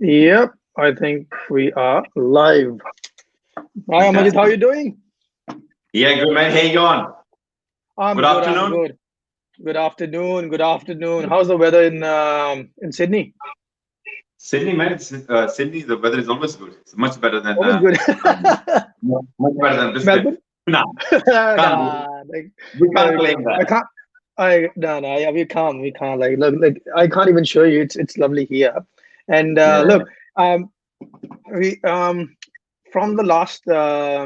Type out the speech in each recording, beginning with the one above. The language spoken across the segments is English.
Yep, I think we are live. Hi, Amajit, how Fantastic. you doing? Yeah, good man. Hey, John. Good I'm good. I'm afternoon. good. Good afternoon. Good afternoon. How's the weather in Sydney? Sydney, man. Sydney, the weather is always good. It's much better than Always good. much better than Brisbane. Melbourne? No, can't be. Nah, We can't like, claim I that. can't. No, yeah, we can't. Like, I can't even show you. It's lovely here. And Yeah. look, um, we from the last uh,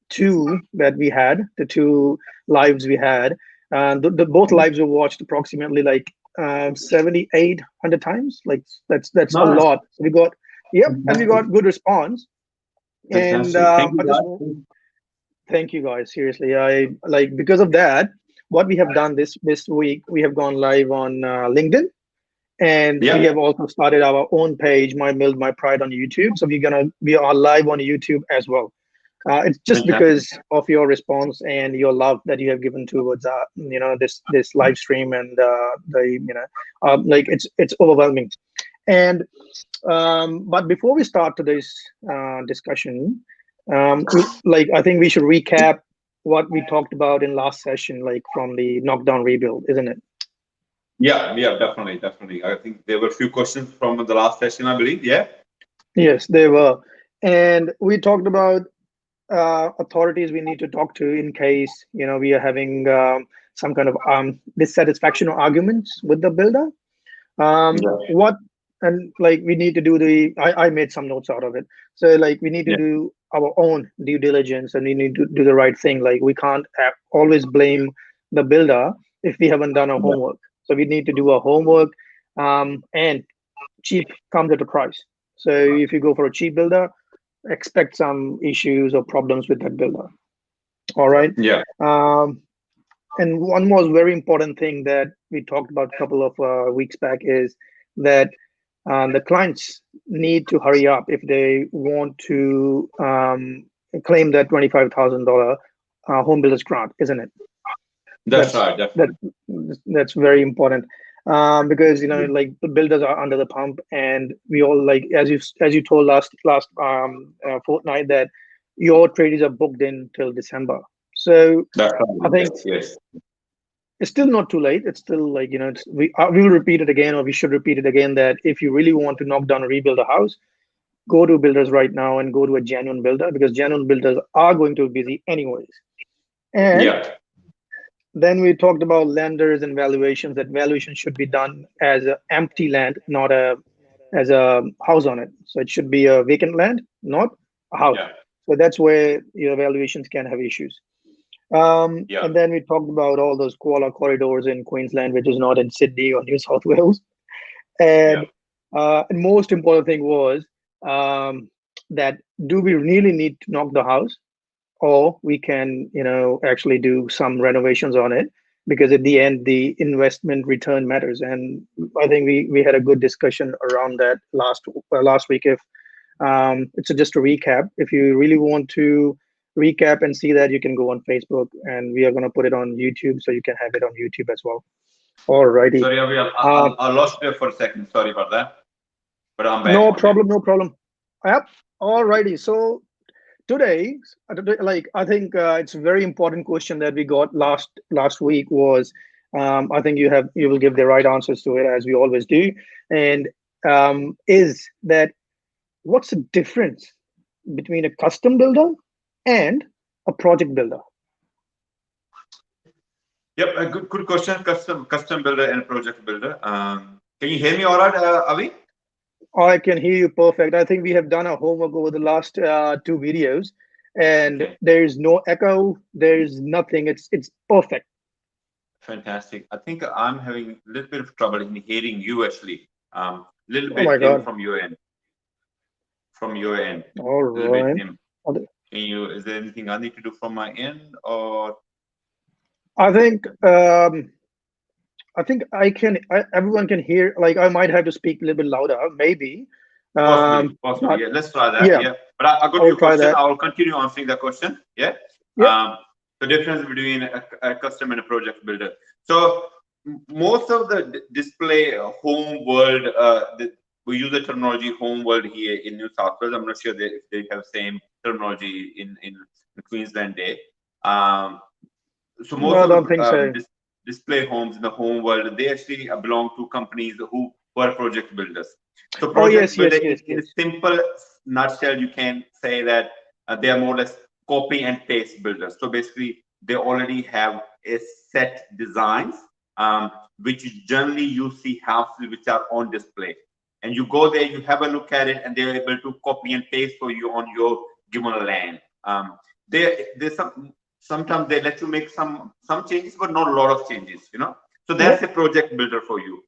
two that we had, the two lives we had, the both lives were watched approximately like 7,800 times. Like that's a Nice. lot. So we got, yep, and we Fantastic. got good response. And Fantastic. Thank you, I just guys. thank you guys. Seriously, I like because of that. What we have done this week, we have gone live on LinkedIn, and we Yeah. have also started our own page, My Mill, My Pride, on YouTube. So we are live on YouTube as well. It's just Fantastic. because of your response and your love that you have given towards this live stream, and like it's overwhelming. And but before we start today's discussion, like I think we should recap what we talked about in last session, like from the knockdown rebuild, isn't it? Yeah, yeah, definitely, definitely. I think there were a few questions from the last session, I believe. Yeah. Yes, they were. And we talked about authorities we need to talk to in case we are having some kind of dissatisfaction or arguments with the builder. Yeah. What and like we need to do I made some notes out of it. So like we need to Yeah. do our own due diligence, and we need to do the right thing. Like we can't always blame the builder if we haven't done our Yeah. homework. So we need to do our homework, and cheap comes at a price. So if you go for a cheap builder, expect some issues or problems with that builder. All right. Yeah. Um, and one more very important thing that we talked about a couple of weeks back is that the clients need to hurry up if they want to claim that $25,000 home builders grant, isn't it? That's That's right. that Definitely. that's very important, because Yeah. like the builders are under the pump, and we all, like, as you told last fortnight, that your trades are booked in till December. So That's I right. think Yes. Yes. it's still not too late. It's still like, we will repeat it again, or we should repeat it again, that if you really want to knock down or rebuild a house, go to builders right now and go to a genuine builder, because genuine builders are going to be busy anyways. And Yeah. then we talked about lenders and valuations, that valuation should be done as an empty land, not as a house on it. So it should be a vacant land, not a house. Yeah. So that's where your valuations can have issues. Yeah. And then we talked about all those koala corridors in Queensland, which is not in Sydney or New South Wales. Yeah. And most important thing was, that do we really need to knock the house, or we can actually do some renovations on it, because at the end the investment return matters. And I think we had a good discussion around that last week. If it's just a recap, if you really want to recap and see that, you can go on Facebook, and we are going to put it on YouTube, so you can have it on YouTube as well. Alrighty. Sorry, Avi, uh, I lost you for a second. Sorry about that. But I'm back no on. Yeah. problem, no problem. Yep. Alrighty. So today, like I think it's a very important question that we got last week was, I think you will give the right answers to it, as we always do. And is that, what's the difference between a custom builder and a project builder? Yep, a good question. Custom builder and project builder. Can you hear me all right, Avi? I can hear you perfect. I think we have done our homework over the last two videos, and Okay, there's no echo, there's nothing. It's perfect. fantastic. I think I'm having a little bit of trouble in hearing you actually. Little Oh my bit dim God. from your end. From your end, All a little bit right. dim. Can you? Is there anything I need to do from my end, or I think everyone can hear. Like I might have to speak a little bit louder, maybe. possibly, possibly? But Yeah, let's try that. yeah, Yeah, but I got I'll your try question. that. I will continue answering the question. Yeah. Yep. The difference between a custom and a project builder. So most of the display home world, we use the terminology home world here in New South Wales. I'm not sure if they have same terminology in Queensland Day. Um, so most No, I of don't the think so. display homes in the home world, they actually belong to companies who are project builders. So Oh, yes, project builder, yes, yes, in a yes. simple nutshell, you can say that they are more or less copy and paste builders. So basically, they already have a set designs, which generally you see houses which are on display. And you go there, you have a look at it, and they're able to copy and paste for you on your given land. There's sometimes they let you make some changes, but not a lot of changes, you know. So Yeah. that's a project builder for you.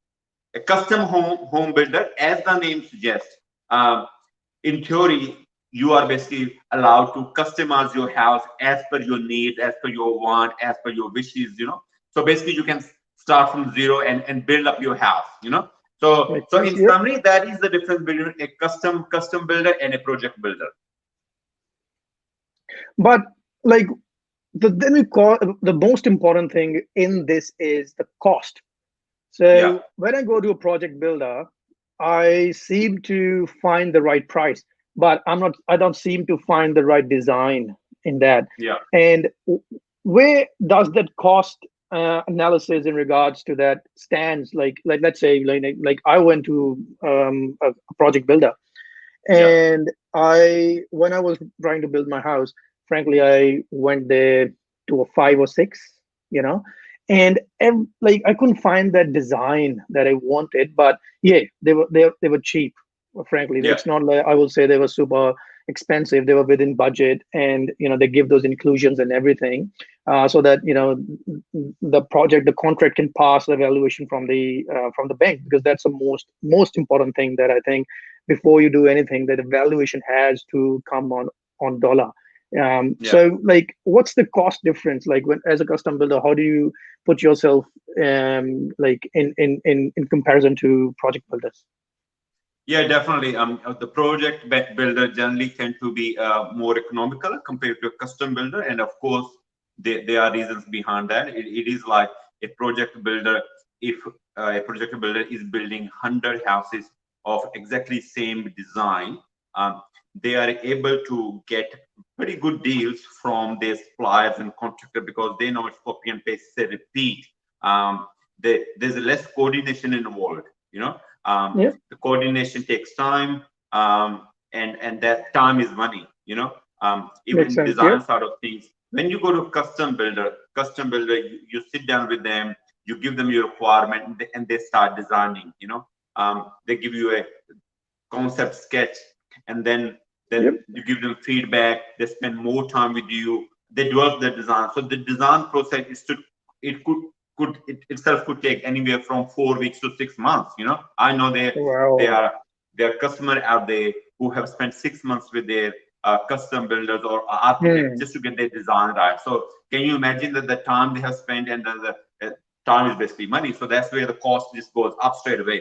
A custom home builder, as the name suggests, um, in theory, you are basically allowed to customize your house as per your needs, as per your want, as per your wishes, you know. So basically, you can start from zero and build up your house, you know. Makes So sense. in Yeah. summary, that is the difference between a custom builder and a project builder. But like then we call the most important thing in this is the cost. Yeah, So when I go to a project builder, I seem to find the right price, but I don't seem to find the right design in that. yeah. And where does that cost analysis in regards to that stands? Like let's say like I went to a project builder, Yeah, and I when I was trying to build my house, frankly, I went there to a 5 or 6, you know, and like I couldn't find that design that I wanted. But yeah, they were cheap. Frankly, yeah, it's not like I will say they were super expensive. They were within budget, and they give those inclusions and everything, so that the contract can pass the evaluation from the bank, because that's the most important thing that I think before you do anything, that evaluation has to come on dollar. yeah. So like what's the cost difference, like when as a custom builder, how do you put yourself like in comparison to project builders? Yeah, definitely. The builder generally tend to be more economical compared to a custom builder, and of course, there are reasons behind that. It is like a project builder. If a project builder is building 100 houses of exactly same design, they are able to get pretty good deals from their suppliers and contractor because they know it's copy and paste, say repeat. There's less coordination involved. You know. Yeah, The coordination takes time, and that time is money. makes Even sense. Yeah. design sort of things. When you go to custom builder, you sit down with them, you give them your requirement, and they start designing. They give you a concept sketch, and then Yep. you give them feedback. They spend more time with you. They develop the design. So the design process is to it could it itself could take anywhere from 4 weeks to 6 months. I know they Wow. are there are customers out there who have spent 6 months with their custom builders or architects Hmm. just to get their design right. So can you imagine that the time they have spent, and the time is basically money. So that's where the cost just goes up straight away.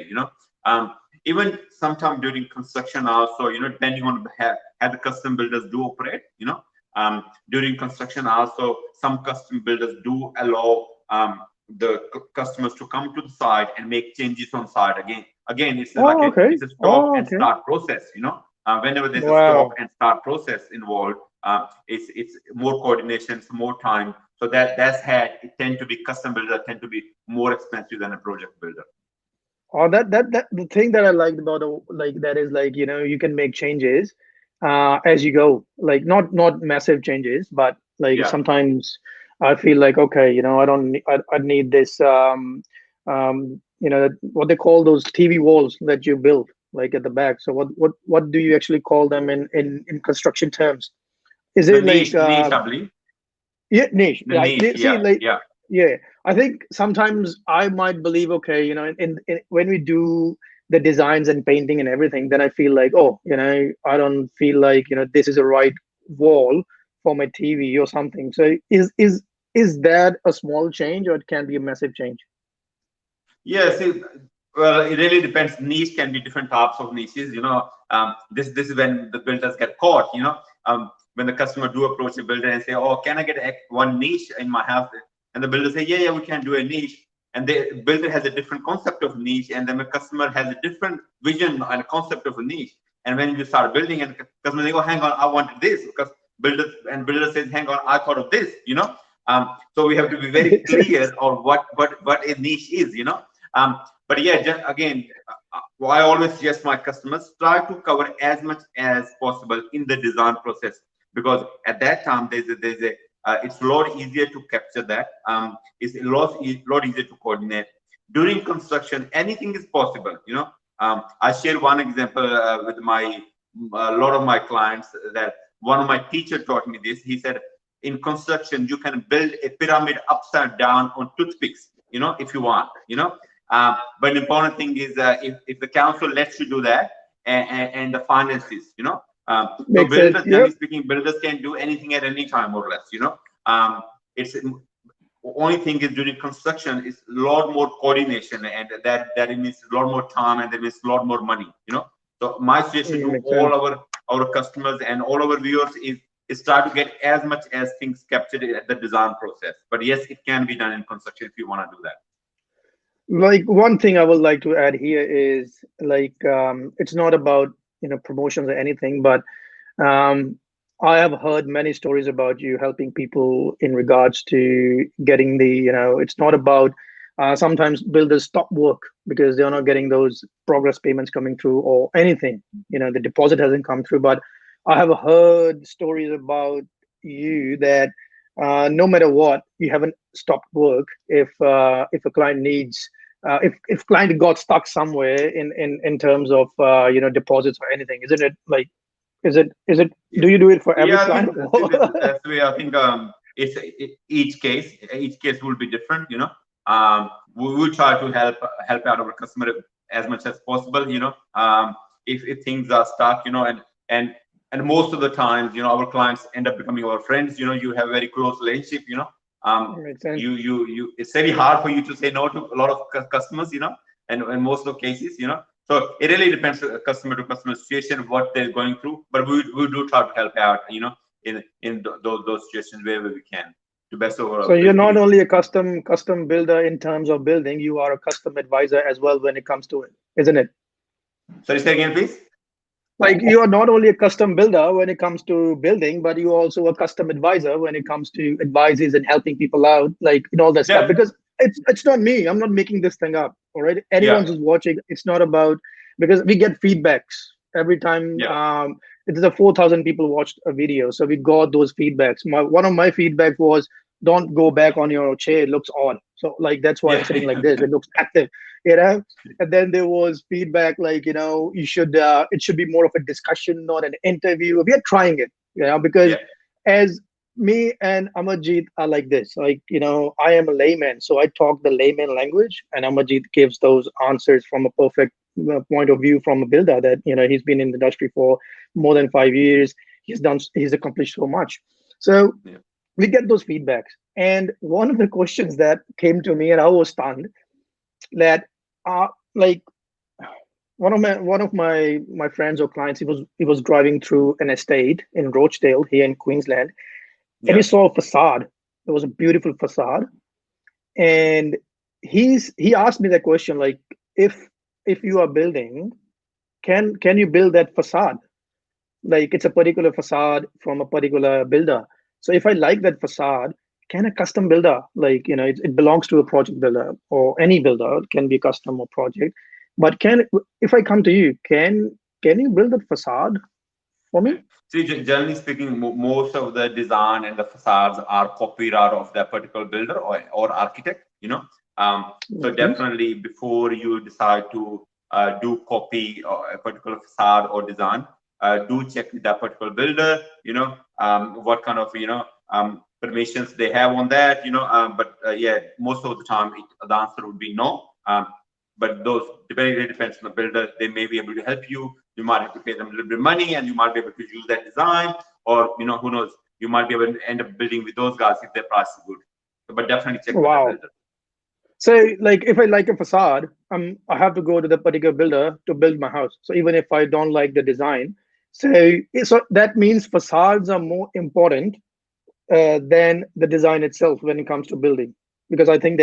Um, Even sometime during construction also, depending on how the custom builders do operate, during construction also, some custom builders do allow the customers to come to the site and make changes on site. Again, it's like Oh, okay. it's a stop Oh, and okay. start process. Whenever there's a stop Wow. and start process involved, it's more coordination, it's more time. So that's had it tend to be custom builder tend to be more expensive than a project builder. Oh, that the thing that I liked about like that is like you can make changes as you go, like not massive changes, but like Yeah. sometimes I feel like okay, I don't I need this what they call those TV walls that you build like at the back. So what do you actually call them in construction terms? Is The it like niche, I believe. yeah, niche. The Yeah, niche, see, yeah, like, yeah, yeah. I think sometimes I might believe, okay, when we do the designs and painting and everything, then I feel like, oh, I don't feel like, this is a right wall for my TV or something. So is that a small change, or it can be a massive change? yeah. See, well, it really depends. Niche can be different types of niches. This is when the builders get caught. When the customer do approach the builder and say, "Oh, can I get one niche in my house?" And the builder say, "Yeah, yeah, we can do a niche." and the builder has a different concept of niche, and then the customer has a different vision and a concept of a niche. And when you start building, and customer they go, hang on, I wanted this, because builder says, hang on, I thought of this, so we have to be very clear on what a niche is, but yeah, just again, I always suggest my customers try to cover as much as possible in the design process, because at that time there's a it's a lot easier to capture that. It's a lot easier to coordinate. During construction, anything is possible. I share one example with a lot of my clients, that one of my teachers taught me this. He said, in construction, you can build a pyramid upside down on toothpicks, if you want, but the important thing is if the council lets you do that, and the finances, so Makes sense. builders, generally Yep. speaking, builders can do anything at any time, more or less, it's only thing is during construction is a lot more coordination, and that it means a lot more time, and that means a lot more money, so my suggestion to Makes all sense. our customers and all our viewers is try to get as much as things captured at the design process. But yes, it can be done in construction if you want to do that. Like one thing I would like to add here is like it's not about promotions or anything, but um, I have heard many stories about you helping people in regards to getting the it's not about sometimes builders stop work because they're not getting those progress payments coming through or anything. The deposit hasn't come through, but I have heard stories about you that no matter what, you haven't stopped work if a client needs if client got stuck somewhere in terms of deposits or anything, isn't it? Like, is it Yeah, do you do it for every yeah, I client? think that's the way. I think each case will be different. We will try to help out our customer as much as possible. If things are stuck, and most of the times, our clients end up becoming our friends. You have a very close relationship. Makes sense. You it's very hard for you to say no to a lot of customers. And in most of the cases, so it really depends customer to customer situation, what they're going through. But we do try to help out, those situations wherever we can, to best of our So you're not abilities. only a custom builder in terms of building, you are a custom advisor as well when it comes to it, isn't it? Sorry, say again, please. Like you are not only a custom builder when it comes to building, but you're also a custom advisor when it comes to advices and helping people out, like all that stuff. Yeah, Because it's not me. I'm not making this thing up. All right. Anyone yeah, who's watching, it's not about because we get feedbacks every time. yeah. It is a 4,000 people watched a video, so we got those feedbacks. One of my feedback was, don't go back on your chair. It looks odd. So like that's why I'm Yeah. sitting like this. It looks active. You know and then there was feedback like you should it should be more of a discussion, not an interview. We are trying it, because Yeah, as me and Amarjeet are like this, like I am a layman, so I talk the layman language, and Amarjeet gives those answers from a perfect point of view from a builder that he's been in the industry for more than 5 years. He's accomplished so much. So yeah, we get those feedbacks, and one of the questions that came to me and I was stunned that like one of my friends or clients, he was driving through an estate in Rochdale here in Queensland, and he yeah. saw a facade. It was a beautiful facade, and he asked me that question, like, if you are building, can you build that facade? Like it's a particular facade from a particular builder. So if I like that facade, can a custom builder, like it belongs to a project builder or any builder, it can be custom or project, but if I come to you, can you build that facade for Yeah. me? See, generally speaking, most of the design and the facades are copyright of that particular builder or architect. So Makes sense. definitely before you decide to do copy or a particular facade or design, do check with that particular builder. What kind of permissions they have on that. But yeah, most of the time the answer would be no. But those very depends on the builder. They may be able to help you. You might have to pay them a little bit of money, and you might be able to use that design, or who knows, you might be able to end up building with those guys if their price is good. But definitely check with the Wow. builder. So like if I like a facade, I have to go to the particular builder to build my house. So even if I don't like the design, so that means facades are more important than the design itself when it comes to building. because I think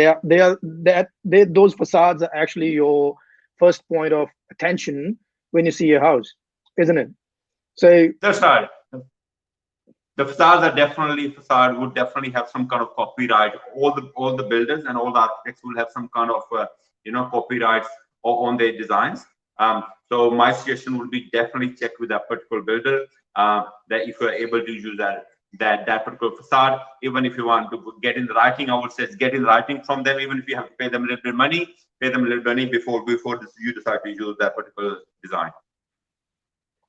those facades are actually your first point of attention when you see a house, isn't it? So, That's right. The facades are definitely facade would definitely have some kind of copyright. All the builders and all the architects will have some kind of copyrights on their designs. So my suggestion would be definitely check with that particular builder that if you're able to use that particular facade, even if you want to get in the writing, I would say get in writing from them. Even if you have to pay them a little bit of money, pay them a little money before you decide to use that particular design.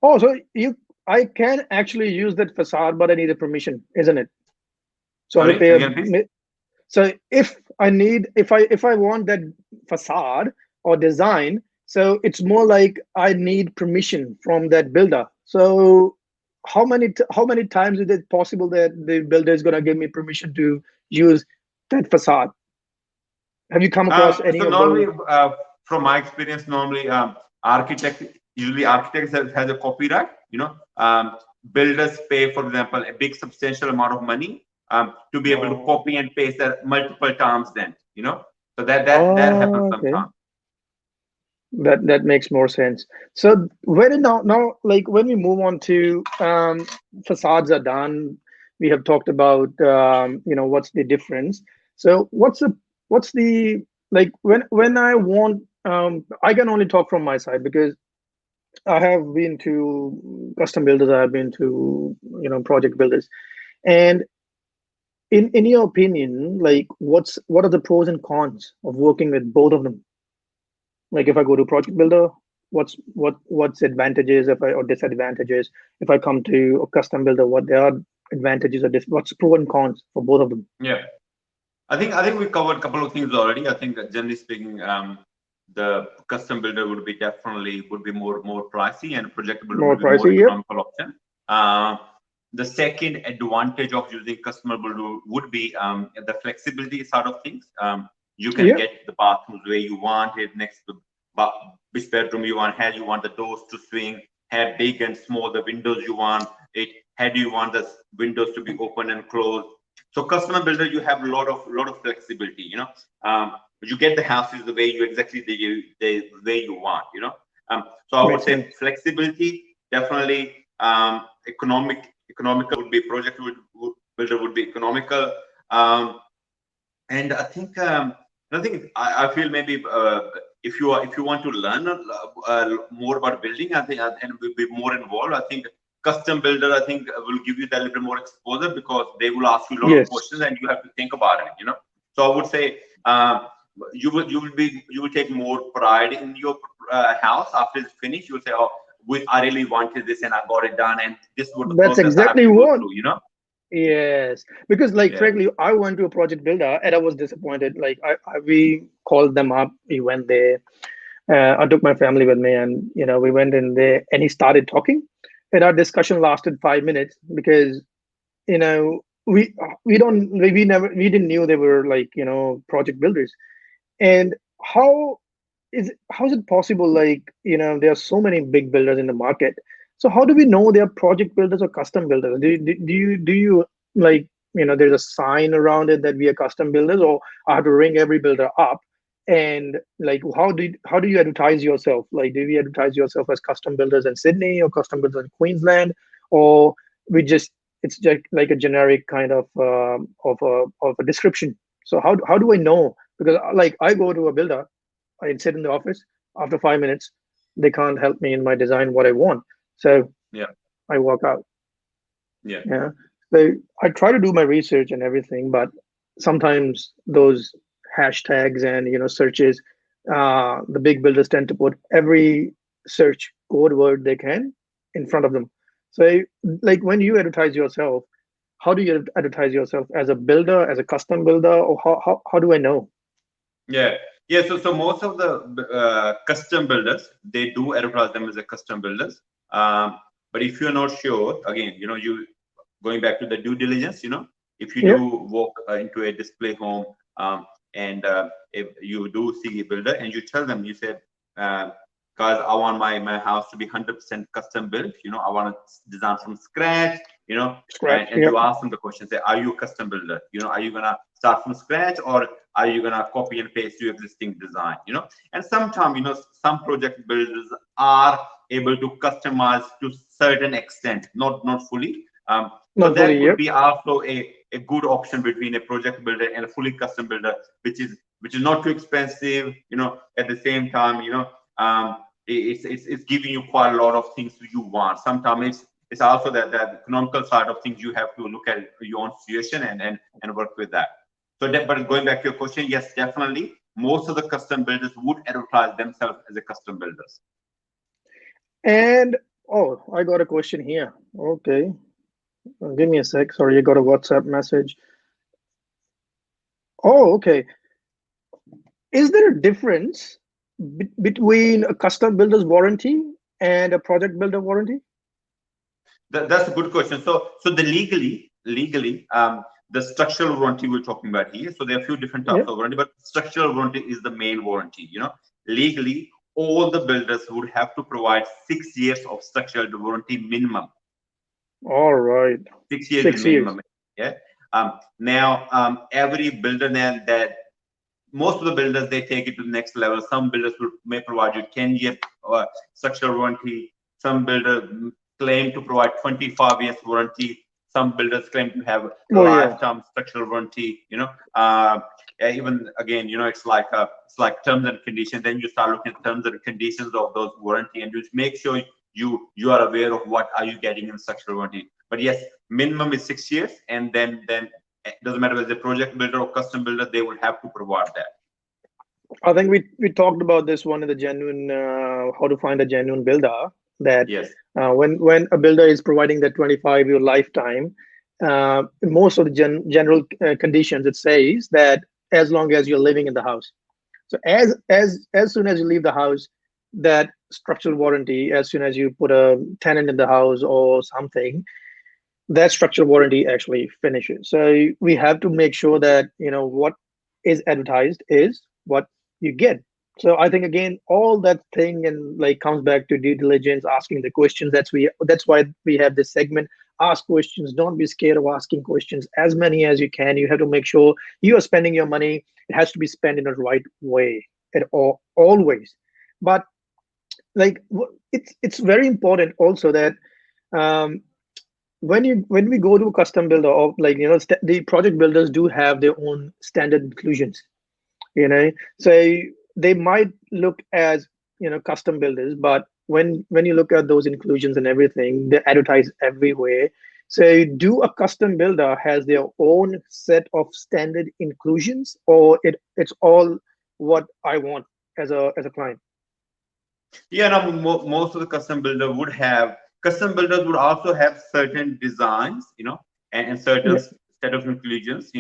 oh, so I can actually use that facade, but I need a permission, isn't it? So I have to Sorry, pay say a. again, please. So if I want that facade or design, so it's more like I need permission from that builder. So how many times is it possible that the builder is gonna give me permission to use that facade? Have you come across any So of normally, those? from my experience, normally architects has a copyright. Builders pay, for example, a big substantial amount of money to be able to Oh, copy and paste that multiple times. Then so that happens oh, okay. sometimes. That makes more sense. So when now like when we move on to facades are done, we have talked about what's the difference. So what's the like when I want I can only talk from my side because I have been to custom builders, I have been to project builders, and in your opinion, like what are the pros and cons of working with both of them? Like if I go to project builder, what's advantages if I or disadvantages? If I come to a custom builder, what there are advantages or what's pro and cons for both of them? Yeah, I think we covered a couple of things already. I think generally speaking, the custom builder would be more pricey, and project builder More would be more pricey, yep. economical option. Uh, the second advantage of using custom builder would be the flexibility side of things. You can Yep. get the bathrooms where you want it, next to which bedroom you want, how you want the doors to swing, how big and small the windows you want it, how do you want the windows to be open and closed. So customer builder, you have a lot of flexibility. You get the houses the way you exactly the way you want. So I would Makes say sense. flexibility definitely. Economical would be builder would be economical. And I feel maybe if you want to learn more about building, I think and will be more involved. I think custom builder, I think, will give you that little more exposure because they will ask you a lot of Yes, questions and you have to think about it. So I would say you will take more pride in your house after it's finished. You will say, oh, I really wanted this and I got it done, and this is what the that's process I have exactly to go what. through. Yes, because like Yeah. frankly, I went to a project builder and I was disappointed. Like we called them up, we went there. I took my family with me, and we went in there, and he started talking, and our discussion lasted 5 minutes because we didn't knew they were like project builders. And how's it possible, like there are so many big builders in the market, so how do we know they're project builders or custom builders? Do you like there's a sign around it that we are custom builders, or I have to ring every builder up? And like how do you advertise yourself? Like, do you advertise yourself as custom builders in Sydney or custom builders in Queensland, or we just it's just like a generic kind of a description? So how do I know? Because like I go to a builder, I sit in the office. After 5 minutes, they can't help me in my design what I want. So Yeah. I walk out. Yeah. Yeah. So I try to do my research and everything, but sometimes those hashtags and searches, the big builders tend to put every search code word they can in front of them. So like when you advertise yourself, how do you advertise yourself as a builder, as a custom builder, or how do I know? Yeah, yeah. So most of the custom builders, they do advertise them as a custom builders. But if you're not sure, again, you going back to the due diligence. If you Yeah. do walk into a display home, and if you do see a builder and you tell them, you said, guys, I want my house to be 100% custom built. I want to design from scratch. And, Scratch. and Yep. you ask them the question, say, are you a custom builder? Are you gonna start from scratch, or are you gonna copy and paste your existing design? And sometimes, some project builders are able to customize to certain extent, not fully. So Not fully, that could yep. be also a good option between a project builder and a fully custom builder, which is not too expensive. At the same time, it's giving you quite a lot of things you want. Sometimes it's also that economical side of things. You have to look at your own situation and work with that. So but going back to your question, yes, definitely most of the custom builders would advertise themselves as a custom builders. And oh, I got a question here. Okay, give me a sec. Sorry, I got a WhatsApp message. Oh, okay. Is there a difference between a custom builder's warranty and a project builder warranty? That's a good question. So the legally, the structural warranty we're talking about here. So there are a few different types Yeah. of warranty, but structural warranty is the main warranty. Legally, all the builders would have to provide 6 years of structural warranty minimum. All right. 6 years is 6 years. minimum. Yeah. Now, every builder that most of the builders, they take it to the next level. Some builders may provide you 10-year structural warranty. Some builders claim to provide 25 years warranty. Some builders claim to have Oh yeah. lifetime structural warranty. Even again, it's like terms and conditions. Then you start looking at terms and conditions of those warranty, and you make sure you are aware of what are you getting in structural warranty. But yes, minimum is 6 years, and then it doesn't matter whether it's a project builder or custom builder, they will have to provide that. I think we talked about this one in the genuine how to find a genuine builder. That Yes. when a builder is providing that 25-year lifetime, most of the general conditions, it says that as long as you're living in the house. So as soon as you leave the house, that structural warranty, as soon as you put a tenant in the house or something, that structural warranty actually finishes. So we have to make sure that what is advertised is what you get. So I think again, all that thing and like comes back to due diligence, asking the questions. That's why we have this segment. Ask questions. Don't be scared of asking questions. As many as you can. You have to make sure you are spending your money. It has to be spent in the right way at all, always. But like it's very important also that um, when we go to a custom builder, or like the project builders do have their own standard inclusions, so they might look as custom builders, but when you look at those inclusions and everything, they advertise everywhere. So do a custom builder has their own set of standard inclusions, or it's all what I want as a client? Yeah, no, most of the custom builders would also have certain designs, and certain Yeah. set of inclusions,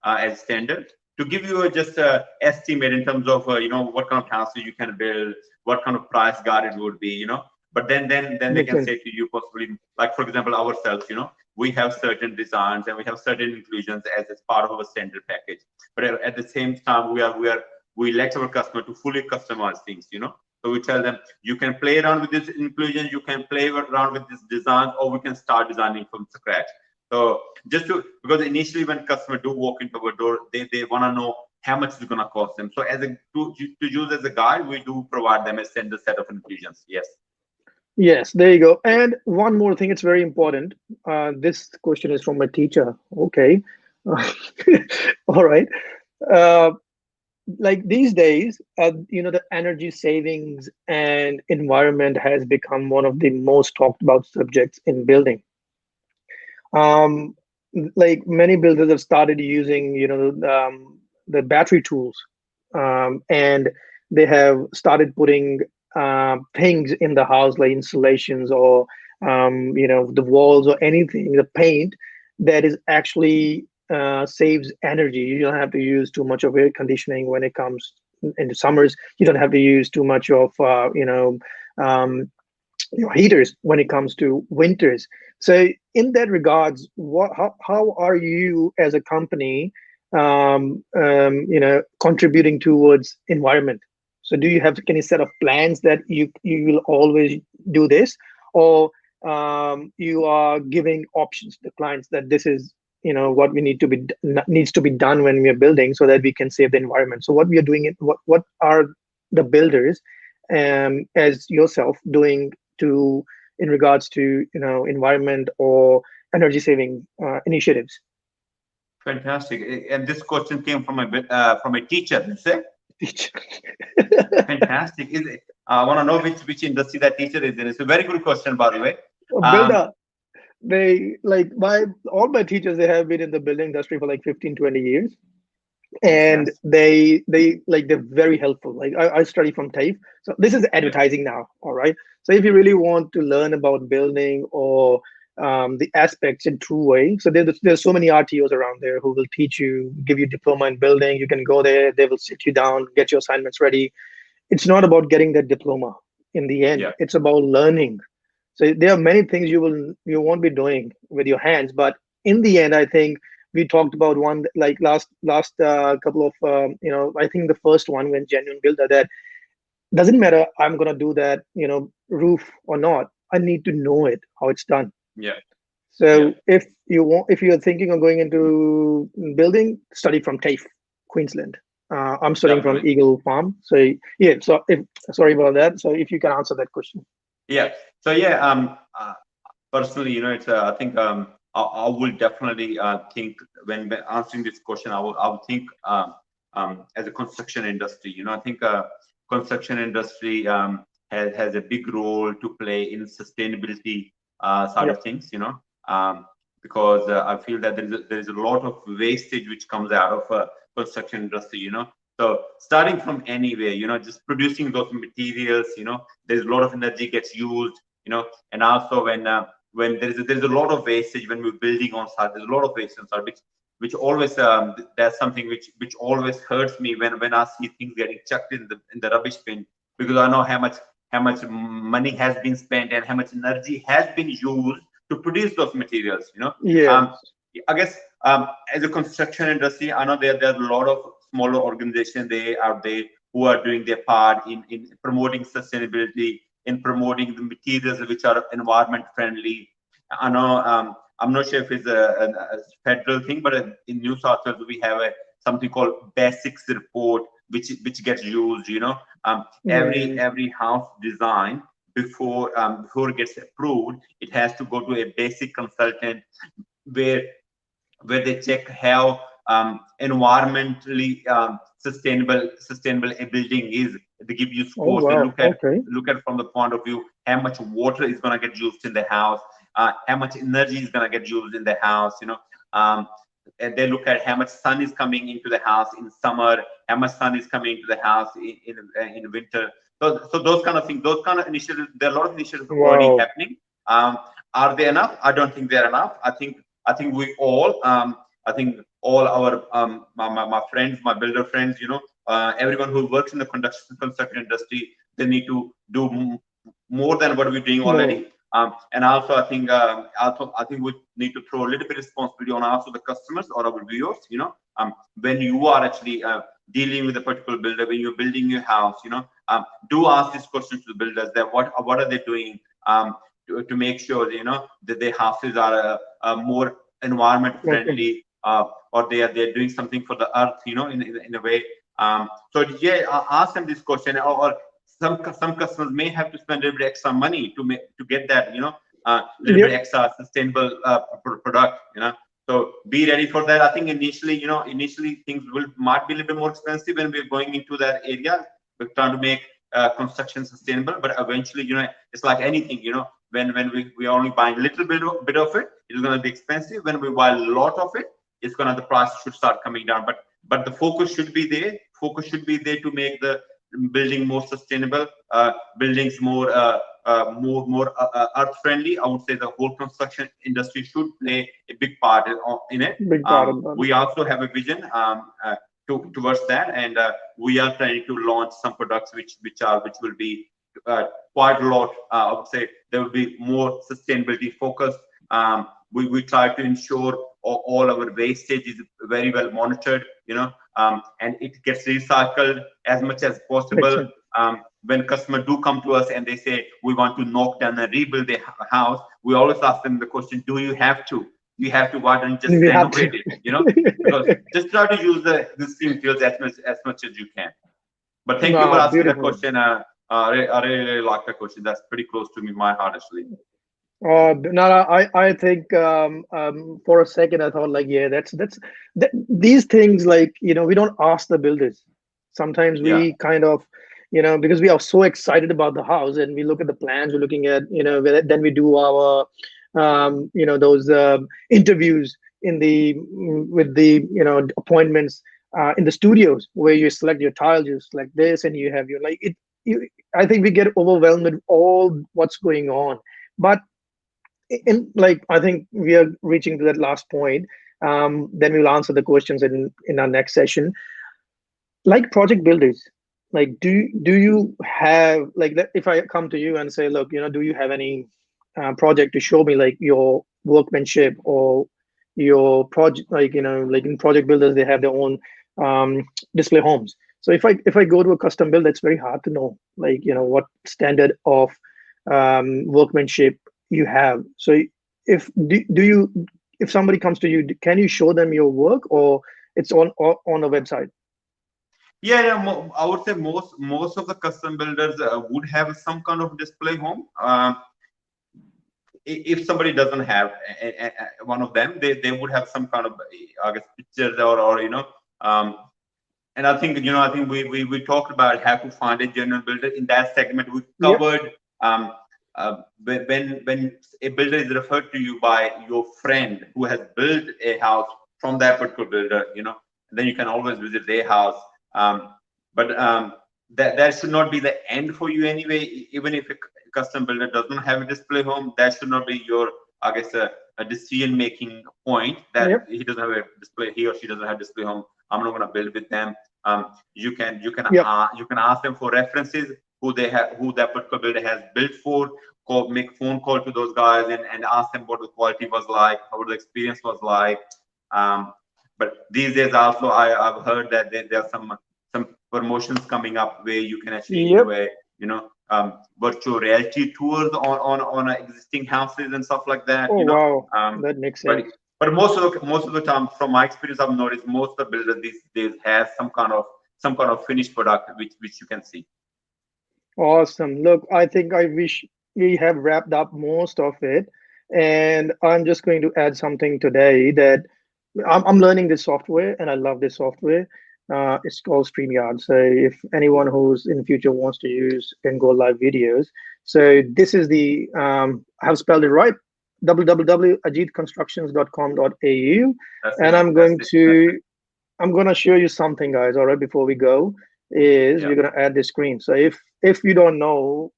as standard to give you just a estimate in terms of what kind of house you can build, what kind of price guard it would be, But then they Makes can sense. say to you possibly, like for example ourselves, we have certain designs and we have certain inclusions as part of our standard package. But at the same time, we let our customer to fully customize things, So we tell them you can play around with this inclusion, you can play around with this design, or we can start designing from scratch. So because initially when customers do walk into our door, they want to know how much it's going to cost them. So to use as a guide, we do provide them a standard set of inclusions. Yes. Yes, there you go. And one more thing, it's very important. This question is from my teacher. Okay. All right. Uh, like these days, the energy savings and environment has become one of the most talked about subjects in building. Um, like many builders have started using, the battery tools, and they have started putting things in the house like installations or the walls or anything, the paint that is actually saves energy. You don't have to use too much of air conditioning when it comes into summers. You don't have to use too much of um, heaters when it comes to winters. So in that regards, how are you as a company contributing towards environment? So do you have any set of plans that you will always do this, or you are giving options to clients that this is what we needs to be done when we are building, so that we can save the environment. So what we are doing, what are the builders, as yourself, doing to in regards to environment or energy saving initiatives? Fantastic. And this question came from a teacher, you say? Teach. Fantastic. Is it? I want to know which industry that teacher is in. It's a very good question, by the way. A Um, builder. They like my all my teachers, they have been in the building industry for like 15-20 years, and Fantastic. they're very helpful. Like I study from TAFE, so this is Yeah. advertising now. All right, so if you really want to learn about building or the aspects in true way, so there's so many RTOs around there who will teach you, give you diploma in building. You can go there, they will sit you down, get your assignments ready. It's not about getting that diploma. In the end, Yeah. it's about learning. So there are many things you won't be doing with your hands, but in the end, I think we talked about one, like last couple of I think the first one, when genuine builder, that doesn't matter I'm gonna do that roof or not. I need to know it, how it's done. Yeah. Yeah. So if you're thinking of going into building, study from TAFE, Queensland. I'm studying from Definitely. Eagle Farm. So yeah, so sorry about that. So if you can answer that question. Yeah. So yeah. Personally, it's I think I will definitely think when answering this question, I would think as a construction industry. I think construction industry has a big role to play in sustainability side Yeah, of things. Um, because I feel that there is a lot of wastage which comes out of construction industry. So starting from anywhere, just producing those materials. There's a lot of energy gets used. And also when there's a lot of wastage when we're building on site. There's a lot of waste on site, which always that's something which always hurts me when I see things getting chucked in the rubbish bin, because I know how much money has been spent and how much energy has been used to produce those materials. yeah. I guess as a construction industry, I know there's a lot of smaller organizations they out there who are doing their part in promoting sustainability, in promoting the materials which are environment friendly. I know I'm not sure if it's a federal thing, but in New South Wales we have something called basics report, which gets used. Every Mm, every house design before it gets approved, it has to go to a basic consultant where they check how environmentally sustainable a building is. They give you oh scores. They wow. Okay. look at from the point of view how much water is going to get used in the house, how much energy is going to get used in the house. And they look at how much sun is coming into the house in summer, how much sun is coming into the house in winter. So those kind of things, those kind of initiatives, there are a lot of initiatives already Wow. happening. Are they enough? I don't think they're enough. I think we all, I think all our my friends, my builder friends, everyone who works in the construction industry, they need to do more than what we're doing More. already. And also, I think we need to throw a little bit of responsibility on also the customers or our viewers. When you are actually dealing with a particular builder, when you're building your house, do ask this question to the builders: that what are they doing to make sure that their houses are more environment Okay. friendly, or they're doing something for the earth, in a way. So yeah, ask them this question, or some customers may have to spend a little bit extra money to get that little bit Yep. extra sustainable product. So be ready for that. I think initially things might be a little bit more expensive when we're going into that area. We're trying to make construction sustainable, but eventually, it's like anything. When we are only buying a little bit of it, it's going to be expensive. When we buy a lot of it, the price should start coming down. But the focus should be there. Focus should be there to make the building more sustainable, buildings more earth friendly. I would say the whole construction industry should play a big part in it. Big part of that. We also have a vision towards that, and we are trying to launch some products which will be quite a lot. I would say there will be more sustainability focused. We try to ensure all our wastage is very well monitored, and it gets recycled as much as possible. Excellent. When customers do come to us and they say we want to knock down and rebuild their house, we always ask them the question: do you have to? you have to go out and just We have to. renovate it, because just try to use the existing fields as much as you can. But thank you for No, asking the beautiful. question. I really like the question. That's pretty close to me, my heart actually. No, no, I think for a second I thought like, yeah, these things, like, we don't ask the builders. Sometimes Yeah, we kind of, because we are so excited about the house and we look at the plans, we're looking at, then we do our, those interviews with the, appointments in the studios where you select your tiles, you select this, and you have your like it. I think we get overwhelmed with all what's going on, but in like I think we are reaching to that last point. Then we'll answer the questions in our next session. Like project builders, like do you have like if I come to you and say, look, do you have any project to show me like your workmanship or your project, like like in project builders they have their own display homes. So if I go to a custom build, it's very hard to know like what standard of workmanship you have. So do you, if somebody comes to you, can you show them your work, or it's on a website? yeah, yeah. I would say most of the custom builders would have some kind of display home. If somebody doesn't have one of them, they would have some kind of, I guess, pictures or um, and I think we talked about how to find a general builder in that segment. We Yep. covered when a builder is referred to you by your friend who has built a house from that particular builder, then you can always visit their house. Um, but that should not be the end for you anyway. Even if a custom builder does not have a display home, that should not be your, I guess, a decision making point that Yep. he or she doesn't have display home. I'm not going to build with them. Yep. You can ask them for references, who that particular builder has built for. Make phone call to those guys and ask them what the quality was like, how the experience was like. But these days also, I've heard that there are some promotions coming up where you can actually Yep. do a virtual reality tours on existing houses and stuff like that. Oh wow, that makes But sense. most of the time, from my experience, I've noticed most of the builders these days has some kind of finished product which you can see. Awesome. Look, I think I wish we have wrapped up most of it. And I'm just going to add something today that I'm learning this software and I love this software. It's called StreamYard. So if anyone who's in the future wants to use and go live videos, so this is I have spelled it right, www.ajitconstructions.com.au. That's And it. That's it. That's it. I'm gonna show you something, guys. All right, before we go, is Yeah. we're gonna add the screen. So if you don't know,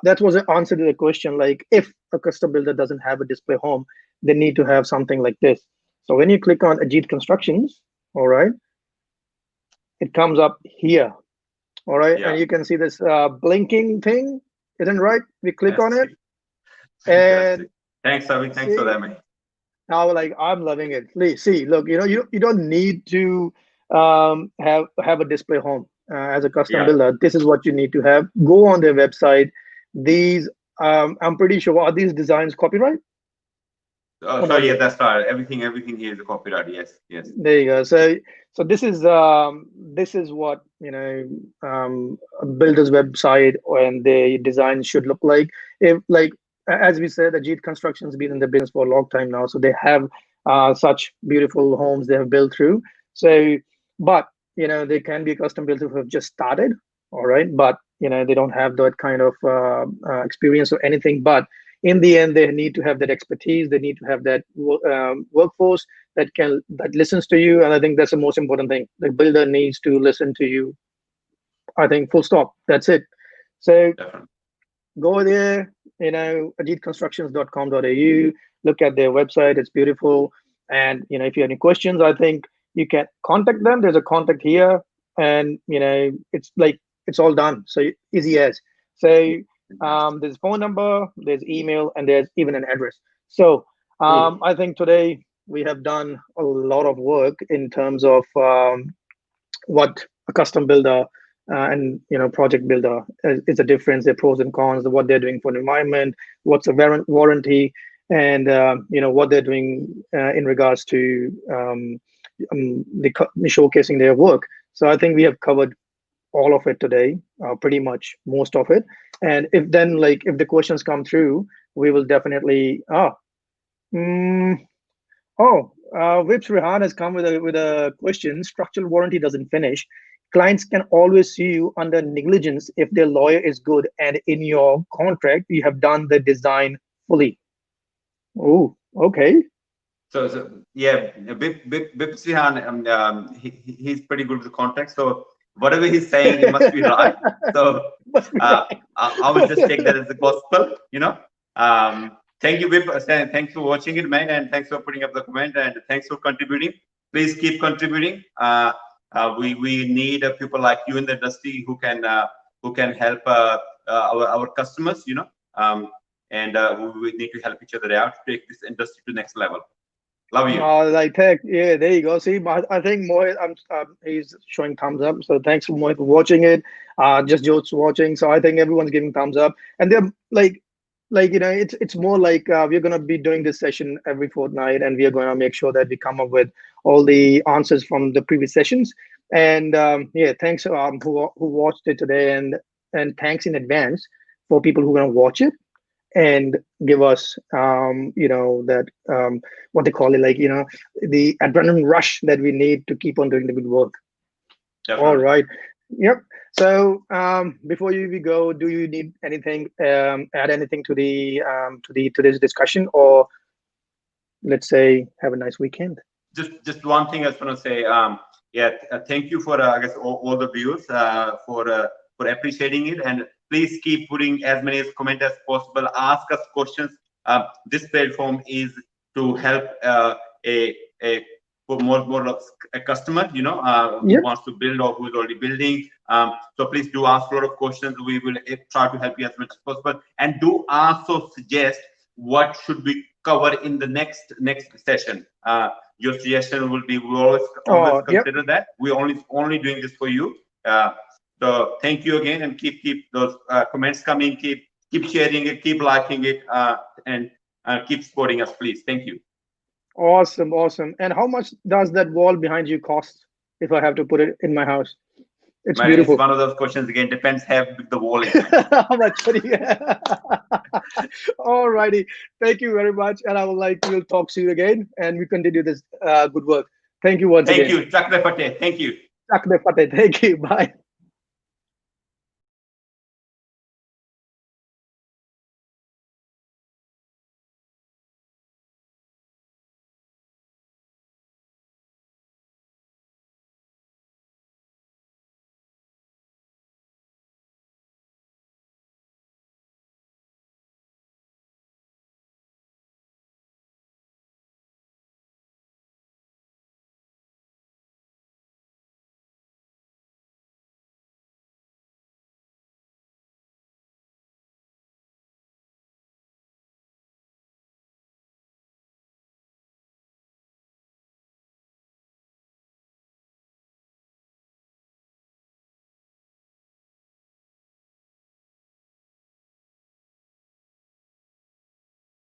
that was an answer to the question. Like if a custom builder doesn't have a display home, they need to have something like this. So when you click on Ajit Constructions, all right, it comes up here. All right, and Yeah. you can see this blinking thing, isn't right? We click on it, Fantastic. and Fantastic. Thanks, Avi. Thanks for see, that, man. now, like I'm loving it. Please see, look, you don't need to have a display home as a custom Yeah. builder. This is what you need to have. Go on their website. These I'm pretty sure, are these designs copyright Oh, or not sorry. Yeah, yet? that's right. Everything here is a copyright. Yes. Yes. There you go. So this is what a builder's website and the design should look like. If like as we said, Ajit Construction's been in the business for a long time now, so they have such beautiful homes they have built through. So, but they can be custom builders who have just started, all right, but they don't have that kind of experience or anything. But in the end, they need to have that expertise. They need to have that workforce that listens to you, and I think that's the most important thing. The builder needs to listen to you. I think full stop. That's it. So Definitely. go there, ajitconstructions.com.au, look at their website. It's beautiful. And if you have any questions, I think you can contact them. There's a contact here, and it's like it's all done. So easy as. So Fantastic. there's phone number, there's email, and there's even an address. So Cool. I think today we have done a lot of work in terms of what a custom builder and project builder is a difference, their pros and cons, what they're doing for the environment, what's a warranty, and what they're doing in regards to the showcasing their work. So I think we have covered all of it today, pretty much most of it. And if then like if the questions come through, we will definitely. Mm, Vips Rehan has come with a question. Structural warranty doesn't finish. Clients can always sue you under negligence if their lawyer is good and in your contract you have done the design fully. Oh, okay. So yeah, Bip Sihan, he's pretty good with the context. So whatever he's saying, he must be right. So Must be uh, right. I would just take that as the gospel, you know. Thank you, Bip. Thanks for watching it, man, and thanks for putting up the comment, and thanks for contributing. Please keep contributing. We need people like you in the industry who can help our customers, you know. And we need to help each other out to take this industry to the next level. Love you. Like tech, yeah, there you go. See, I think Mohit, he's showing thumbs up. So thanks for Mohit for watching it. Just Joe's watching. So I think everyone's giving thumbs up, and they're like it's more like we're gonna be doing this session every fortnight, and we are gonna make sure that we come up with all the answers from the previous sessions. And yeah, thanks who watched it today, and thanks in advance for people who are gonna watch it and give us that what they call it, like the adrenaline rush that we need to keep on doing the good work. All Definitely. right. Yep. So before we go, do you need anything, add anything to the to this discussion, or let's say have a nice weekend? Just one thing I just want to say. Yeah, thank you for I guess all the viewers for appreciating it, and please keep putting as many comments as possible. Ask us questions. This platform is to help a for more of a customer, you know, who Yep. wants to build or who is already building. So please do ask a lot of questions. We will try to help you as much as possible, and do also suggest what should we cover in the next session. Your suggestion will be, we always Oh, yep. consider that. We're only doing this for you. So thank you again, and keep those comments coming. Keep sharing it, keep liking it, and keep supporting us, please. Thank you. Awesome, awesome. And how much does that wall behind you cost if I have to put it in my house? It's But it's beautiful. one of those questions again. Depends how big the wall is. How much money? All righty. Thank you very much. And I would like to talk to you again and we continue this good work. Thank you once Thank again. you, Chakra Pate. Thank you. Thank you. Bye.